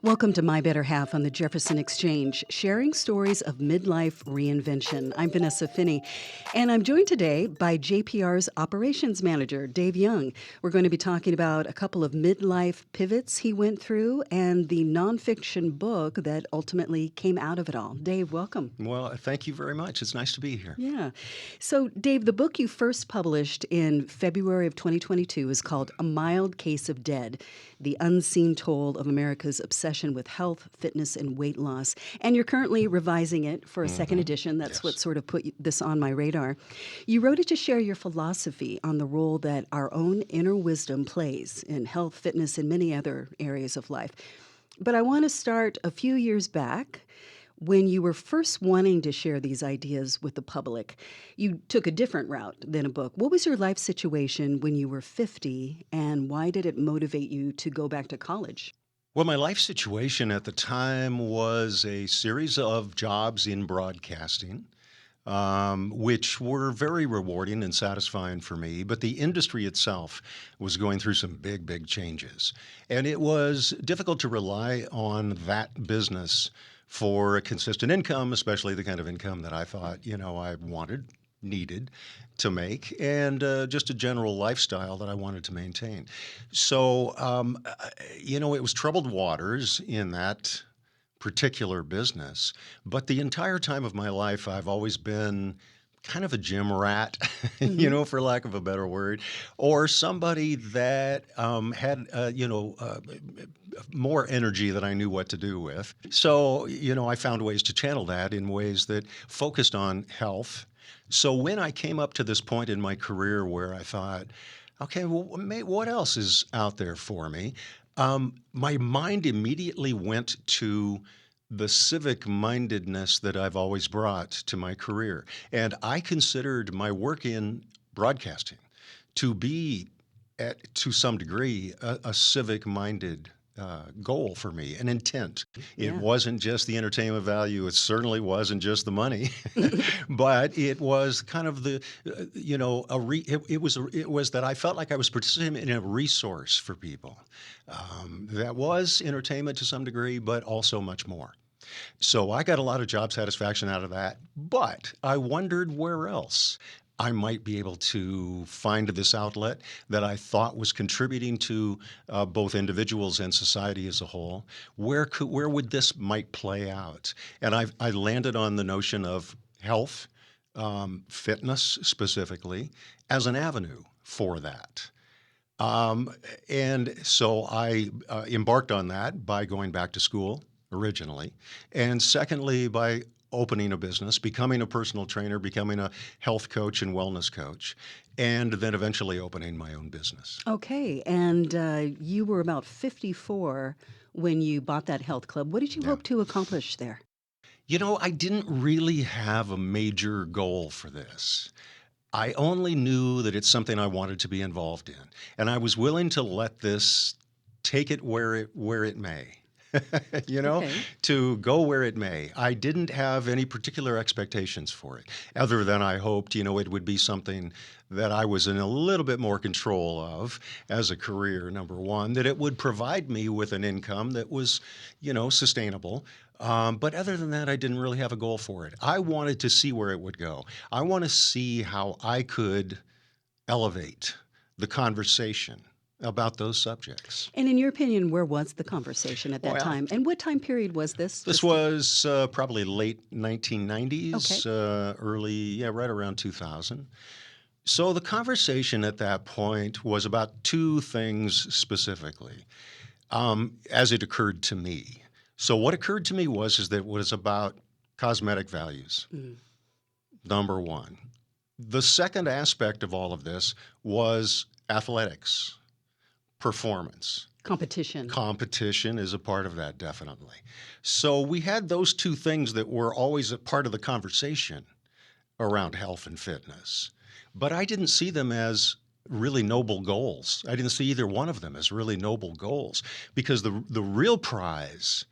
Welcome to My Better Half on the Jefferson Exchange, sharing stories of midlife reinvention. I'm Vanessa Finney, and I'm joined today by JPR's operations manager, Dave Young. We're going to be talking about a couple of midlife pivots he went through and the nonfiction book that ultimately came out of it all. Dave, welcome. Well, thank you very much. It's nice to be here. Yeah. So, Dave, the book you first published in February of 2022 is called A Mild Case of Dead, The Unseen Toll of America's Obsession with Health, Fitness, and Weight Loss. And you're currently revising it for a second edition. That's what Yes. sort of put this on my radar. You wrote it to share your philosophy on the role that our own inner wisdom plays in health, fitness, and many other areas of life. But I want to start a few years back when you were first wanting to share these ideas with the public. You took a different route than a book. What was your life situation when you were 50, and why did it motivate you to go back to college? Well, my life situation at the time was a series of jobs in broadcasting, which were very rewarding and satisfying for me. But the industry itself was going through some big, big changes. And it was difficult to rely on that business for a consistent income, especially the kind of income that I thought, I needed to make, and just a general lifestyle that I wanted to maintain. So, it was troubled waters in that particular business. But the entire time of my life, I've always been kind of a gym rat, for lack of a better word, or somebody that had, more energy than I knew what to do with. So, I found ways to channel that in ways that focused on health. So when I came up to this point in my career where I thought, okay, well, what else is out there for me? My mind immediately went to the civic mindedness that I've always brought to my career. And I considered my work in broadcasting to be, to some degree, a civic minded goal for me, an intent. It Yeah. wasn't just the entertainment value. It certainly wasn't just the money, but it was kind of the, it was that I felt like I was participating in a resource for people that was entertainment to some degree, but also much more. So I got a lot of job satisfaction out of that, but I wondered where else I might be able to find this outlet that I thought was contributing to both individuals and society as a whole. Where would this might play out? And I landed on the notion of health, fitness specifically, as an avenue for that. And so I embarked on that by going back to school originally, and secondly, by opening a business, becoming a personal trainer, becoming a health coach and wellness coach, and then eventually opening my own business. Okay. And you were about 54 when you bought that health club. What did you Yeah. hope to accomplish there? I didn't really have a major goal for this. I only knew that it's something I wanted to be involved in, and I was willing to let this take it where it may. you know, Okay. to go where it may. I didn't have any particular expectations for it, other than I hoped, it would be something that I was in a little bit more control of as a career, number one, that it would provide me with an income that was, sustainable. But other than that, I didn't really have a goal for it. I wanted to see where it would go. I want to see how I could elevate the conversation about those subjects. And in your opinion, where was the conversation at that Well, time? And what time period was this? this was probably late 1990s, Okay. right around 2000. So the conversation at that point was about two things specifically, as it occurred to me. So what occurred to me is that it was about cosmetic values, Mm. number one. The second aspect of all of this was athletics, performance. Competition. Competition is a part of that, definitely. So we had those two things that were always a part of the conversation around health and fitness. But I didn't see them as really noble goals. I didn't see either one of them as really noble goals, because the real prize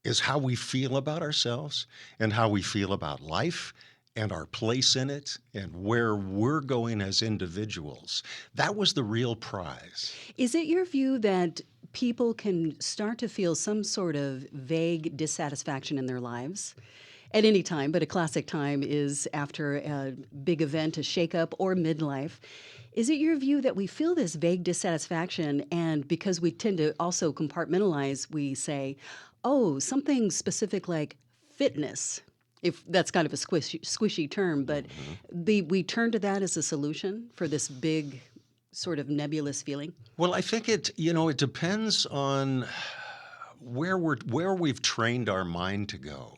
is how we feel about ourselves and how we feel about life and our place in it and where we're going as individuals. That was the real prize. Is it your view that people can start to feel some sort of vague dissatisfaction in their lives at any time, but a classic time is after a big event, a shakeup, or midlife. Is it your view that we feel this vague dissatisfaction, and because we tend to also compartmentalize, we say, oh, something specific like fitness, if that's kind of a squishy term, but Mhm. we turn to that as a solution for this big, sort of nebulous feeling? Well, I think it depends on where we've trained our mind to go.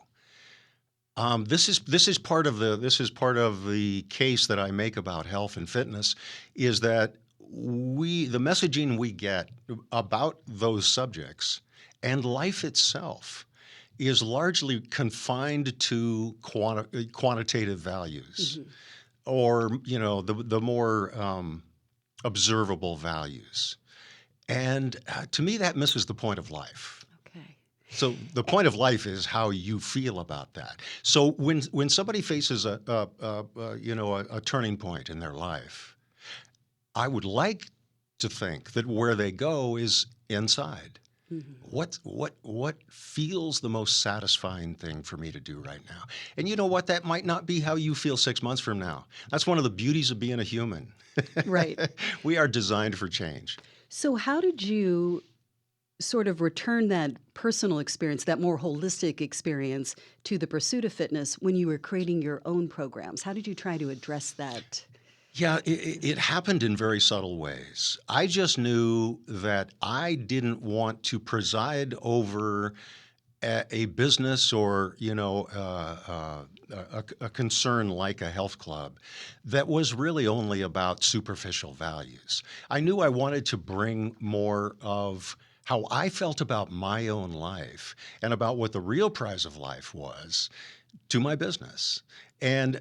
This is part of the case that I make about health and fitness is that the messaging we get about those subjects and life itself is largely confined to quantitative values, Hmm. or the more observable values. And to me, that misses the point of life. Okay. So the point of life is how you feel about that. So when somebody faces a turning point in their life, I would like to think that where they go is inside. Hmm. What feels the most satisfying thing for me to do right now? And you know what? That might not be how you feel 6 months from now. That's one of the beauties of being a human. Right. We are designed for change. So, how did you sort of return that personal experience, that more holistic experience, to the pursuit of fitness when you were creating your own programs? How did you try to address that? Yeah, it happened in very subtle ways. I just knew that I didn't want to preside over a business or a concern like a health club that was really only about superficial values. I knew I wanted to bring more of how I felt about my own life and about what the real prize of life was to my business. And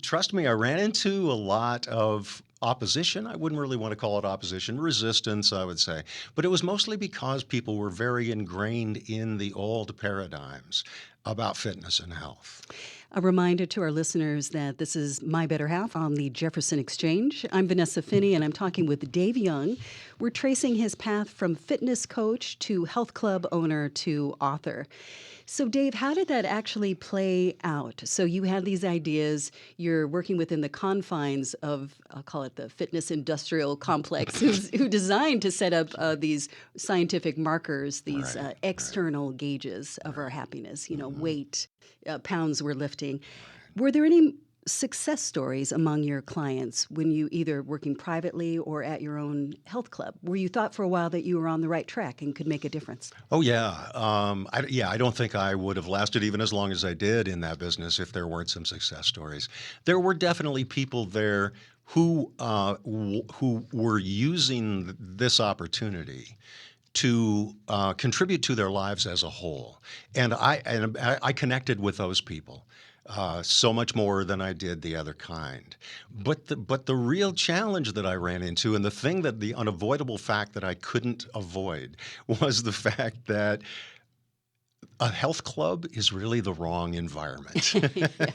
trust me, I ran into a lot of opposition. I wouldn't really want to call it opposition, resistance, I would say. But it was mostly because people were very ingrained in the old paradigms about fitness and health. A reminder to our listeners that this is My Better Half on the Jefferson Exchange. I'm Vanessa Finney, and I'm talking with Dave Young. We're tracing his path from fitness coach to health club owner to author. So, Dave, how did that actually play out? So, you had these ideas, you're working within the confines of, I'll call it the fitness industrial complex, who designed to set up these scientific markers, these Right, right, external gauges of our right. happiness, Hmm. weight, pounds we're lifting. Right. Were there any success stories among your clients when you either working privately or at your own health club where you thought for a while that you were on the right track and could make a difference? Oh yeah, I don't think I would have lasted even as long as I did in that business if there weren't some success stories. There were definitely people there who were using this opportunity to contribute to their lives as a whole, and I connected with those people. So much more than I did the other kind. But the real challenge that I ran into, and the unavoidable fact that I couldn't avoid, was the fact that a health club is really the wrong environment. Yeah.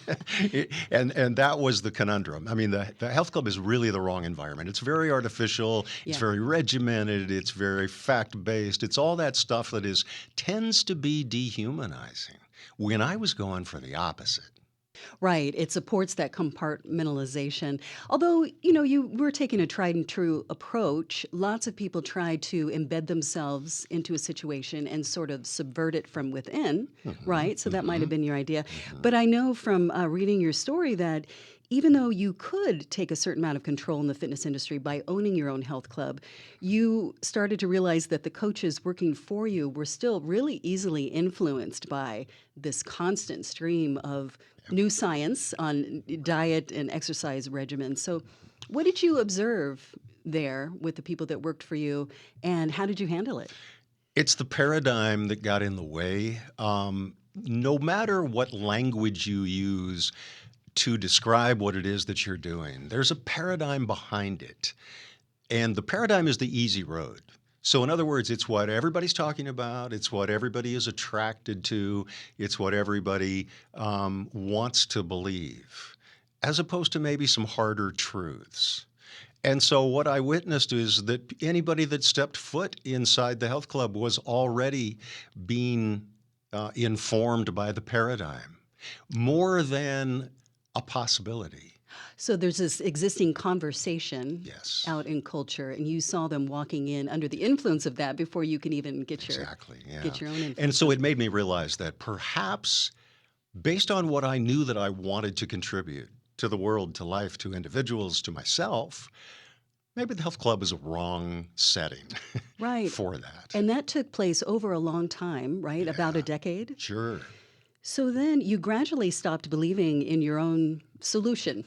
And that was the conundrum. I mean, the health club is really the wrong environment. It's very artificial, it's Yeah. very regimented, it's very fact-based. It's all that stuff that is tends to be dehumanizing. When I was going for the opposite. Right. It supports that compartmentalization. Although, you were taking a tried and true approach, lots of people try to embed themselves into a situation and sort of subvert it from within, Mhm, right? So that might have mhm, been your idea. mhm. But I know from reading your story that even though you could take a certain amount of control in the fitness industry by owning your own health club, you started to realize that the coaches working for you were still really easily influenced by this constant stream of new science on diet and exercise regimens. So, what did you observe there with the people that worked for you, and how did you handle it? It's the paradigm that got in the way. No matter what language you use to describe what it is that you're doing, there's a paradigm behind it. And the paradigm is the easy road. So, in other words, it's what everybody's talking about, it's what everybody is attracted to, it's what everybody wants to believe, as opposed to maybe some harder truths. And so what I witnessed is that anybody that stepped foot inside the health club was already being informed by the paradigm more than a possibility. So there's this existing conversation Yes, out in culture, and you saw them walking in under the influence of that before you can even exactly. Yeah. get your own And influence so on it it. made me realize that perhaps based on what I knew that I wanted to contribute to the world, to life, to individuals, to myself, maybe the health club is a wrong setting Right. for that. And that took place over a long time, right? About a Yeah, decade. sure. So then you gradually stopped believing in your own solution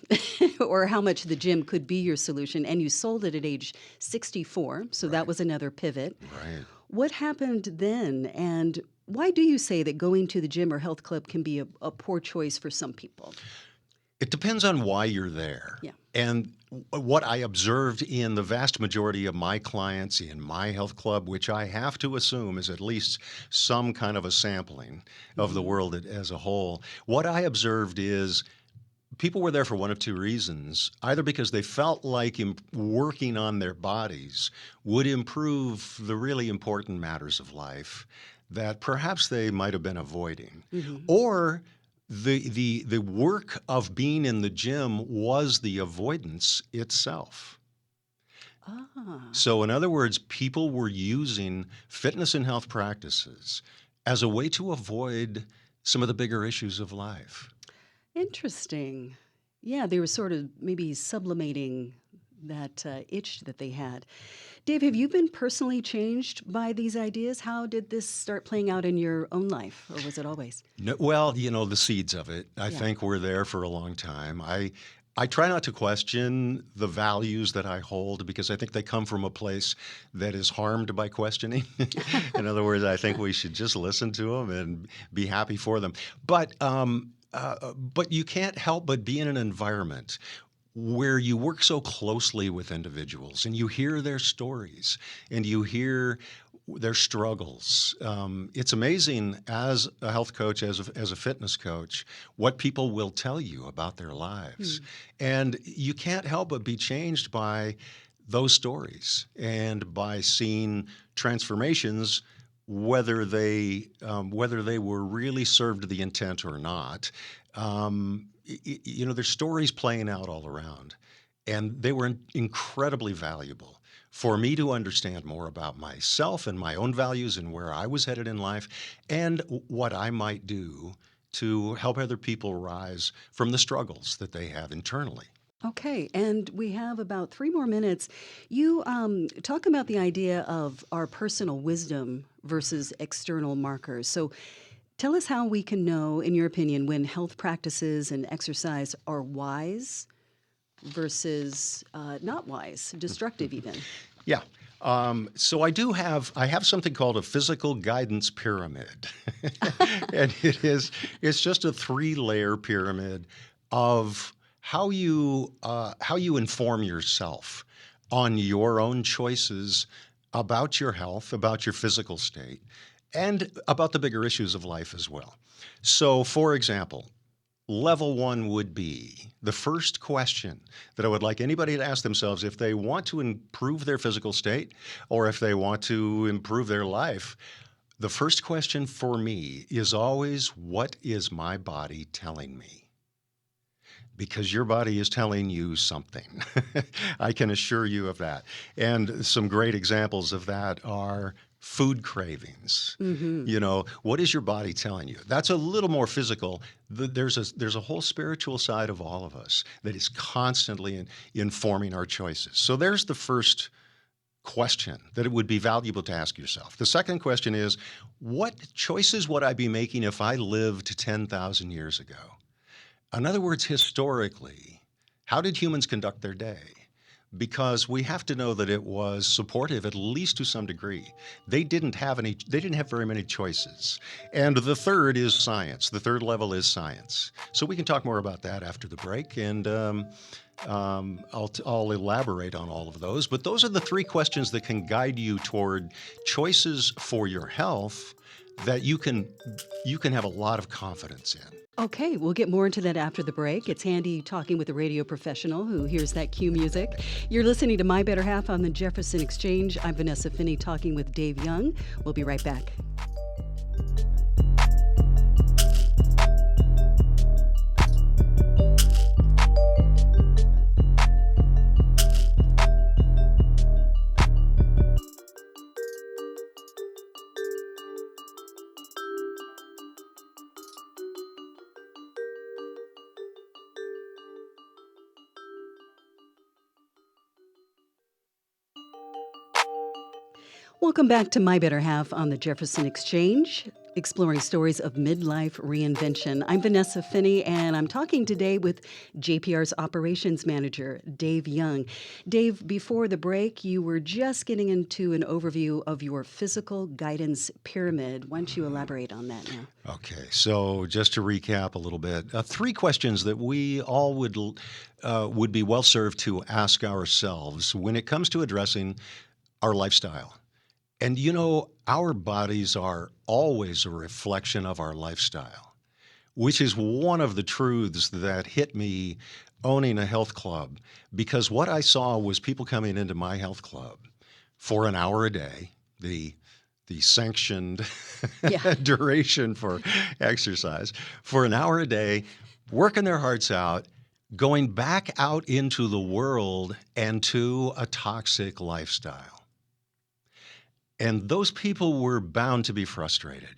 or how much the gym could be your solution, and you sold it at age 64. So that Right, was another pivot. right. What happened then? And why do you say that going to the gym or health club can be a poor choice for some people? It depends on why you're there. Yeah. And what I observed in the vast majority of my clients in my health club, which I have to assume is at least some kind of a sampling of the Hmm. world as a whole, what I observed is people were there for one of two reasons. Either because they felt like working on their bodies would improve the really important matters of life that perhaps they might have been avoiding, Hmm. or the work of being in the gym was the avoidance itself. Ah, So, in other words, people were using fitness and health practices as a way to avoid some of the bigger issues of life. interesting. Yeah, they were sort of maybe sublimating that itch that they had. Dave, have you been personally changed by these ideas? How did this start playing out in your own life, or was it always? No, well, the seeds of it, I Yeah. think, were there for a long time. I try not to question the values that I hold because I think they come from a place that is harmed by questioning. In other words, I think we should just listen to them and be happy for them. But you can't help but be in an environment where you work so closely with individuals and you hear their stories and you hear their struggles. It's amazing as a health coach, as a fitness coach, what people will tell you about their lives. Hmm. And you can't help but be changed by those stories and by seeing transformations, whether they were really served the intent or not. There's stories playing out all around, and they were incredibly valuable for me to understand more about myself and my own values and where I was headed in life and what I might do to help other people rise from the struggles that they have internally. Okay, and we have about 3 more minutes. You talk about the idea of our personal wisdom versus external markers. So tell us how we can know, in your opinion, when health practices and exercise are wise versus not wise, destructive even. Yeah. So I have something called a physical guidance pyramid. And it's just a three-layer pyramid of how you inform yourself on your own choices about your health, about your physical state, and about the bigger issues of life as well. So, for example, level one would be the first question that I would like anybody to ask themselves if they want to improve their physical state or if they want to improve their life. The first question for me is always, what is my body telling me? Because your body is telling you something. I can assure you of that. And some great examples of that are food cravings. Hmm. What is your body telling you? That's a little more physical. There's a whole spiritual side of all of us that is constantly informing our choices. So there's the first question that it would be valuable to ask yourself. The second question is, what choices would I be making if I lived 10,000 years ago? In other words, historically, how did humans conduct their day? Because we have to know that it was supportive, at least to some degree. They didn't have very many choices. And the third is science. The third level is science. So we can talk more about that after the break, and I'll elaborate on all of those. But those are the three questions that can guide you toward choices for your health that you can have a lot of confidence in. Okay, we'll get more into that after the break. It's handy talking with a radio professional who hears that cue music. You're listening to My Better Half on the Jefferson Exchange. I'm Vanessa Finney talking with Dave Young. We'll be right back. Welcome back to My Better Half on the Jefferson Exchange, exploring stories of midlife reinvention. I'm Vanessa Finney, and I'm talking today with JPR's operations manager, Dave Young. Dave, before the break, you were just getting into an overview of your physical guidance pyramid. Why don't you elaborate on that now? Okay, so just to recap a little bit, three questions that we all would be well served to ask ourselves when it comes to addressing our lifestyle. And our bodies are always a reflection of our lifestyle, which is one of the truths that hit me owning a health club. Because what I saw was people coming into my health club for an hour a day, the sanctioned Yeah. duration for exercise, for an hour a day, working their hearts out, going back out into the world and to a toxic lifestyle. And those people were bound to be frustrated,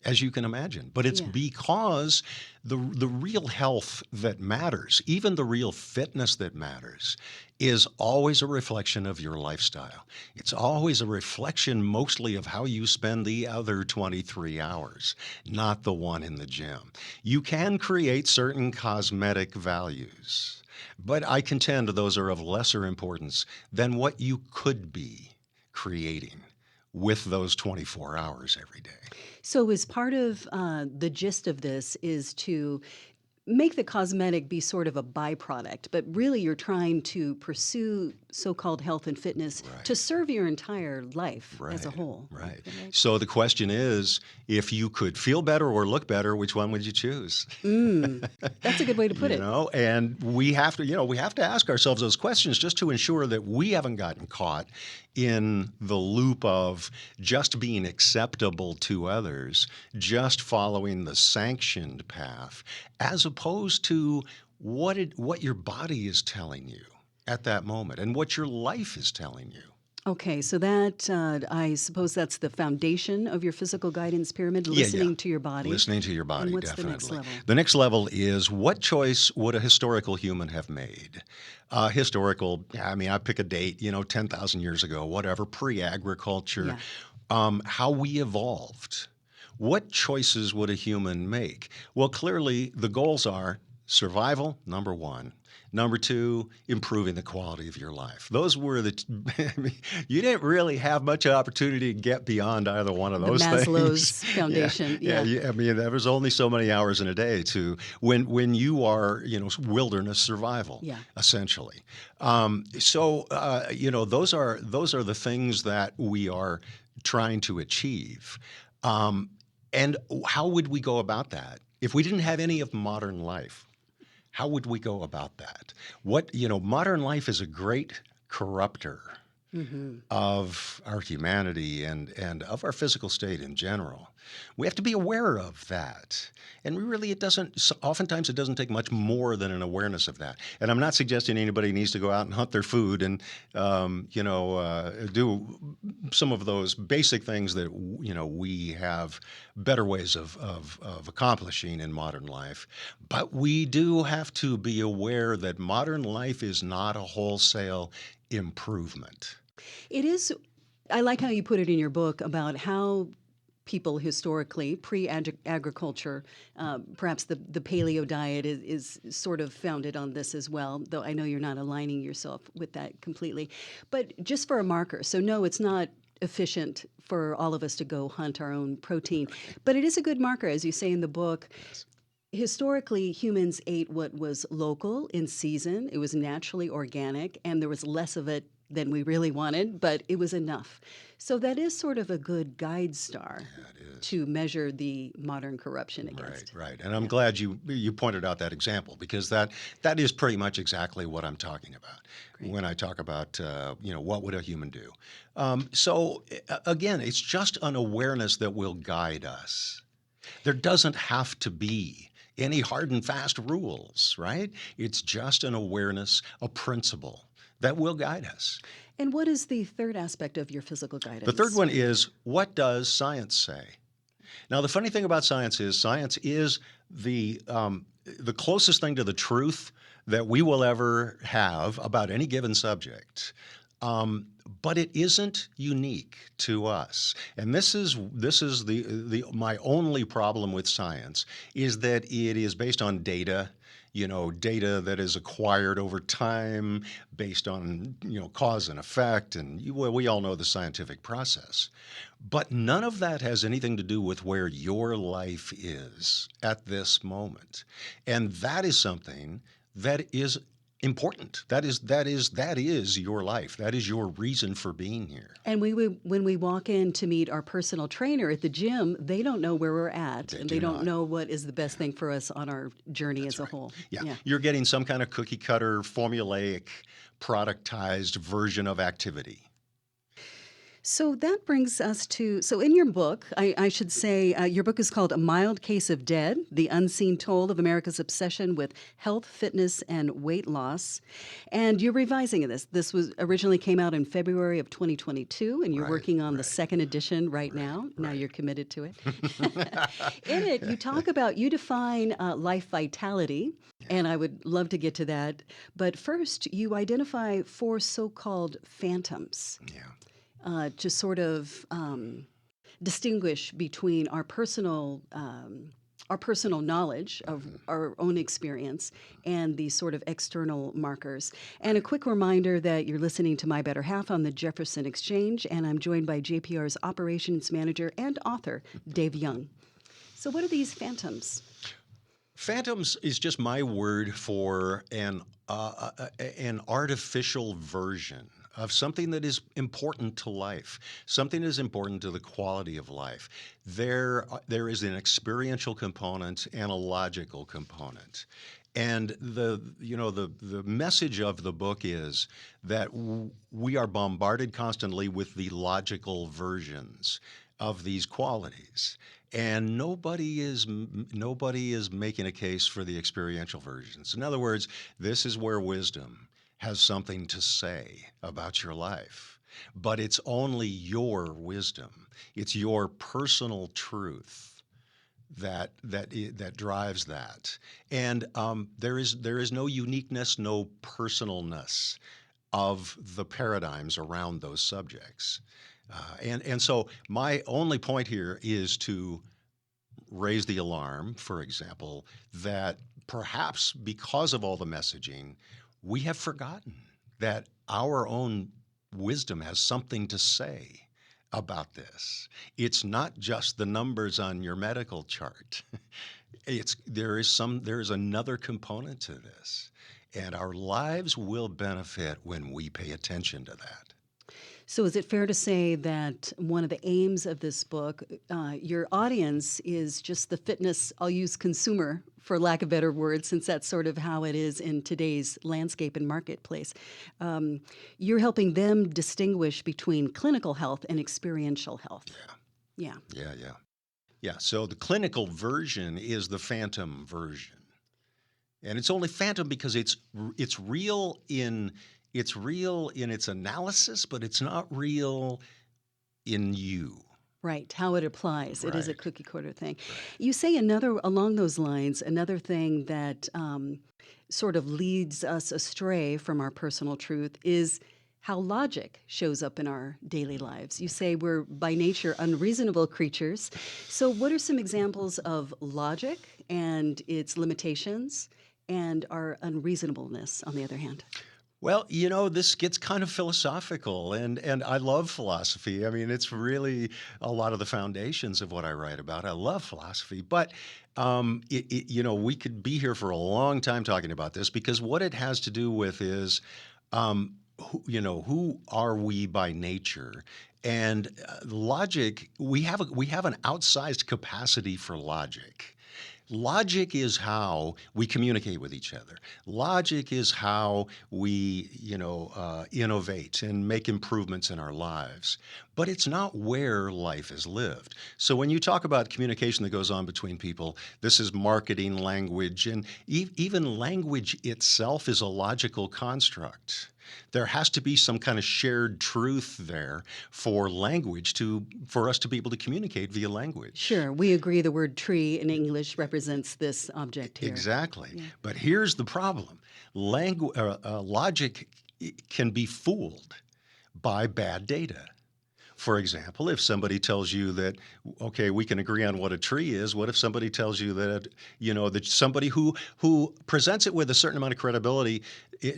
as you can imagine. But it's Yeah. because the real health that matters, even the real fitness that matters, is always a reflection of your lifestyle. It's always a reflection mostly of how you spend the other 23 hours, not the one in the gym. You can create certain cosmetic values, but I contend those are of lesser importance than what you could be creating with those 24 hours every day. So, as part of the gist of this is to make the cosmetic be sort of a byproduct, but really you're trying to pursue so-called health and fitness to Right, serve your entire life as a right, whole. right. Right? So the question is, if you could feel better or look better, which one would you choose? That's a good way to put it. And we have to ask ourselves those questions just to ensure that we haven't gotten caught in the loop of just being acceptable to others, just following the sanctioned path, as opposed to what your body is telling you at that moment and what your life is telling you. Okay, so that I suppose that's the foundation of your physical guidance pyramid, Yeah. listening to your body. Listening to your And body, what's the next definitely. level? The next level is, what choice would a historical human have made? Historical, I mean, I pick a date, 10,000 years ago, whatever, pre-agriculture, Yeah. how we evolved. What choices would a human make? Well, clearly the goals are survival, number one. Number two, improving the quality of your life. Those were I mean, you didn't really have much opportunity to get beyond either one of The those things. Maslow's Yeah, foundation. yeah. Yeah. I mean, there was only so many hours in a day to when you are, wilderness survival, Yeah. essentially. Those are the things that we are trying to achieve. And how would we go about that if we didn't have any of modern life? How would we go about that? Modern life is a great corrupter Hmm. of our humanity and of our physical state in general. We have to be aware of that. And really, oftentimes it doesn't take much more than an awareness of that. And I'm not suggesting anybody needs to go out and hunt their food and, do some of those basic things that, we have better ways of accomplishing in modern life. But we do have to be aware that modern life is not a wholesale improvement. It is, I like how you put it in your book about how people historically, pre-agriculture, perhaps the paleo diet is sort of founded on this as well, though I know you're not aligning yourself with that completely. But just for a marker, so no, it's not efficient for all of us to go hunt our own protein, but it is a good marker, as you say in the book. Yes. Historically, humans ate what was local in season. It was naturally organic, and there was less of it than we really wanted, but it was enough. So that is sort of a good guide star Yeah, it is. to measure the modern corruption Right, against. right. And I'm Yeah, glad you pointed out that example because that is pretty much exactly what I'm talking about great. when I talk about what would a human do. Again, it's just an awareness that will guide us. There doesn't have to be any hard and fast rules, right? It's just an awareness, a principle that will guide us. And what is the third aspect of your physical The third guidance? one is, what does science say? Now, the funny thing about science is the closest thing to the truth that we will ever have about any given subject. But it isn't unique to us, and this is the my only problem with science is that it is based on data, data that is acquired over time based on cause and effect, and well, we all know the scientific process. But none of that has anything to do with where your life is at this moment. And that is something that is important. That is your life. That is your reason for being here. And when we walk in to meet our personal trainer at the gym, they don't know where we're at, They and they do don't not. know what is the best thing for us on our journey That's as a right. whole. Yeah. Yeah. You're getting some kind of cookie cutter, formulaic, productized version of activity. So that brings us to so in your book, I should say, your book is called A Mild Case of Dead: The Unseen Toll of America's Obsession with Health, Fitness, and Weight Loss. And you're revising this. This was originally came out in February of 2022, and you're Right, working on the right, second edition right right, now. Now right. you're committed to it. In it, you define life vitality, and I would love to get to that. But first, you identify four so-called phantoms Yeah. to sort of distinguish between our personal knowledge of our own experience and these sort of external markers. And a quick reminder that you're listening to My Better Half on the Jefferson Exchange, and I'm joined by JPR's operations manager and author, Dave Young. So, what are these phantoms? Phantoms is just my word for an artificial version of something that is important to life, something that is important to the quality of life. There is an experiential component and a logical component. And the message of the book is that we are bombarded constantly with the logical versions of these qualities, and nobody is making a case for the experiential versions. In other words, this is where wisdom has something to say about your life, but it's only your wisdom. It's your personal truth that drives that, and there is no uniqueness, no personalness of the paradigms around those subjects. And so my only point here is to raise the alarm, for example, that perhaps because of all the messaging, we have forgotten that our own wisdom has something to say about this. It's not just the numbers on your medical chart. There is another component to this, and our lives will benefit when we pay attention to that. So, is it fair to say that one of the aims of this book, your audience is just the fitness, I'll use consumer for lack of better words, since that's sort of how it is in today's landscape and marketplace. You're helping them distinguish between clinical health and experiential health. Yeah. Yeah, yeah. Yeah, so the clinical version is the phantom version. And it's only phantom because it's real in its analysis, but it's not real in you. Right, how it applies. It is a Right, cookie cutter thing. right. You say along those lines, another thing that sort of leads us astray from our personal truth is how logic shows up in our daily lives. You say we're by nature unreasonable creatures. So, what are some examples of logic and its limitations and our unreasonableness, on the other hand? Well, this gets kind of philosophical, and I love philosophy. I mean, it's really a lot of the foundations of what I write about. I love philosophy, but we could be here for a long time talking about this because what it has to do with is who are we by nature? And logic, we have an outsized capacity for logic. Logic is how we communicate with each other. Logic is how we, innovate and make improvements in our lives. But it's not where life is lived. So when you talk about communication that goes on between people, this is marketing language, and even language itself is a logical construct. There has to be some kind of shared truth there for language for us to be able to communicate via language. Sure, we agree the word tree in English represents this object here. Exactly. Yeah. But here's the problem. Logic can be fooled by bad data. For example, if somebody tells you that, okay, we can agree on what a tree is, what if somebody tells you that, that somebody who presents it with a certain amount of credibility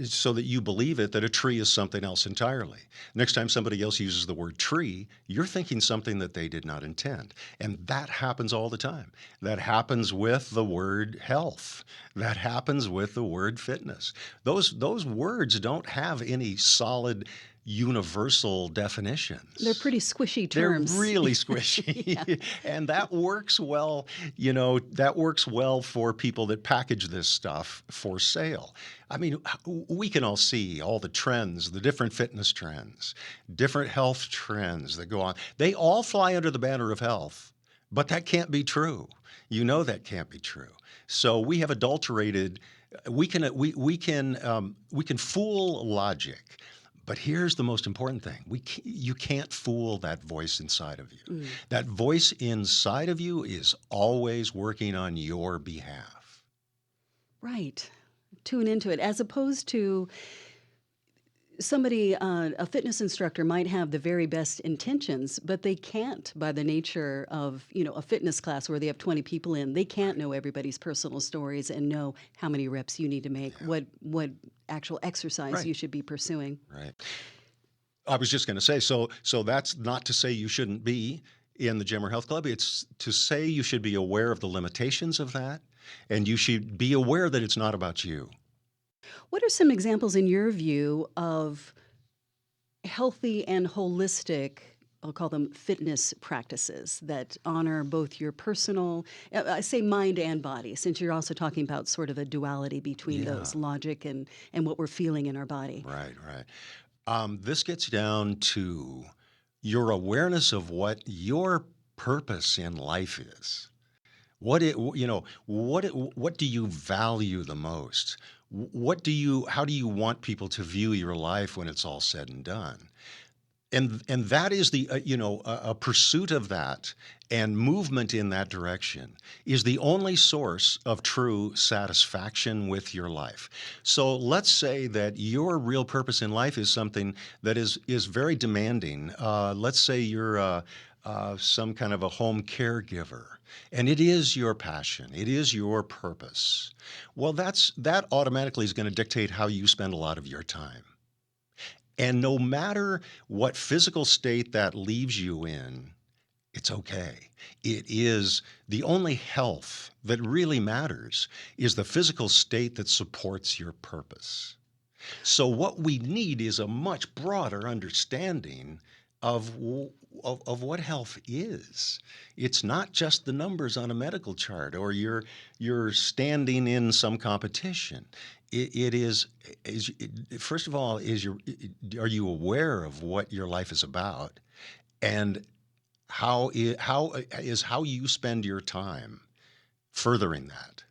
so that you believe it, that a tree is something else entirely. Next time somebody else uses the word tree, you're thinking something that they did not intend. And that happens all the time. That happens with the word health. That happens with the word fitness. Those words don't have any solid universal They're definitions. pretty squishy They're terms. really Yeah. squishy. And that works well, that works well for people that package this stuff for sale. I mean, we can all see all the trends, the different fitness trends, different health trends that go on. They all fly under the banner of health, but that can't be true. That can't be true. So we have adulterated. We can fool logic. But here's the most important thing. You can't fool that voice inside of you. Mm. That voice inside of you is always working on your behalf. Right. Tune into it as opposed to somebody, a fitness instructor might have the very best intentions, but they can't, by the nature of a fitness class where they have 20 people in. They can't know everybody's personal stories and know how many reps you need to make, Yeah. what actual exercise Right. you should be pursuing. Right. I was just going to say, so that's not to say you shouldn't be in the gym or health club. It's to say you should be aware of the limitations of that, and you should be aware that it's not about you. What are some examples in your view of healthy and holistic, I'll call them fitness practices that honor both your personal, I say mind and body, since you're also talking about sort of a duality between Yeah. those logic and what we're feeling in our body. Right. Right. This gets down to your awareness of what your purpose in life is. What do you value the most? How do you want people to view your life when it's all said and done? And that is a pursuit of that and movement in that direction is the only source of true satisfaction with your life. So let's say that your real purpose in life is something that is very demanding. Let's say you're some kind of a home caregiver, and it is your passion, it is your purpose. Well, that automatically is going to dictate how you spend a lot of your time. And no matter what physical state that leaves you in, it's okay. It is the only health that really matters is the physical state that supports your purpose. So what we need is a much broader understanding of what health is. It's not just the numbers on a medical chart or you're standing in some competition. It is first of all are you aware of what your life is about, and how you spend your time furthering that.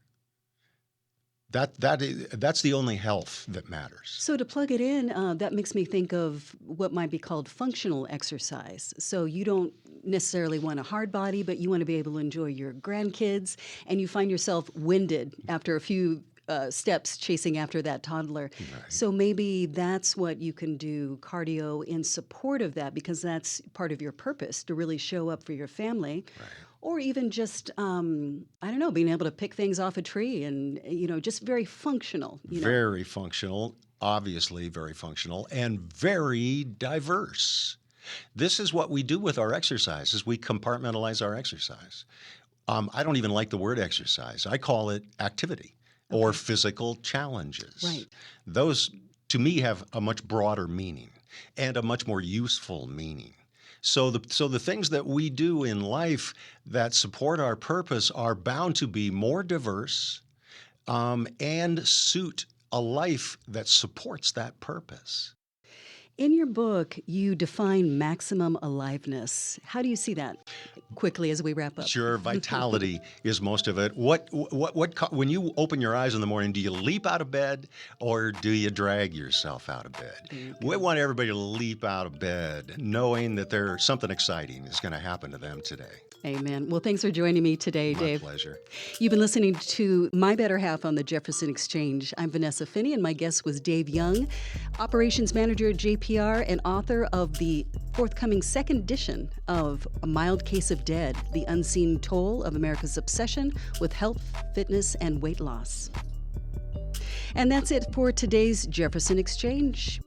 That's the only health that matters. So to plug it in, that makes me think of what might be called functional exercise. So you don't necessarily want a hard body, but you want to be able to enjoy your grandkids, and you find yourself winded after a few steps chasing after that toddler. Right. So maybe that's what you can do cardio in support of that, because that's part of your purpose to really show up for your family. Right. Or even just, I don't know, being able to pick things off a tree and, just very functional. Very functional, obviously very functional, and very diverse. This is what we do with our exercise, is we compartmentalize our exercise. I don't even like the word exercise. I call it activity or Okay. physical challenges. Right. Those to me, have a much broader meaning and a much more useful meaning. So the things that we do in life that support our purpose are bound to be more diverse, and suit a life that supports that purpose. In your book, you define maximum aliveness. How do you see that quickly as we wrap up? Sure, vitality is most of it. When you open your eyes in the morning, do you leap out of bed or do you drag yourself out of bed? There you We go. want everybody to leap out of bed knowing that there's something exciting is going to happen to them today. Amen. Well, thanks for joining me today, My Dave. pleasure. You've been listening to My Better Half on the Jefferson Exchange. I'm Vanessa Finney, and my guest was Dave Young, Operations Manager at JPR and author of the forthcoming second edition of A Mild Case of Dead, The Unseen Toll of America's Obsession with Health, Fitness, and Weight Loss. And that's it for today's Jefferson Exchange.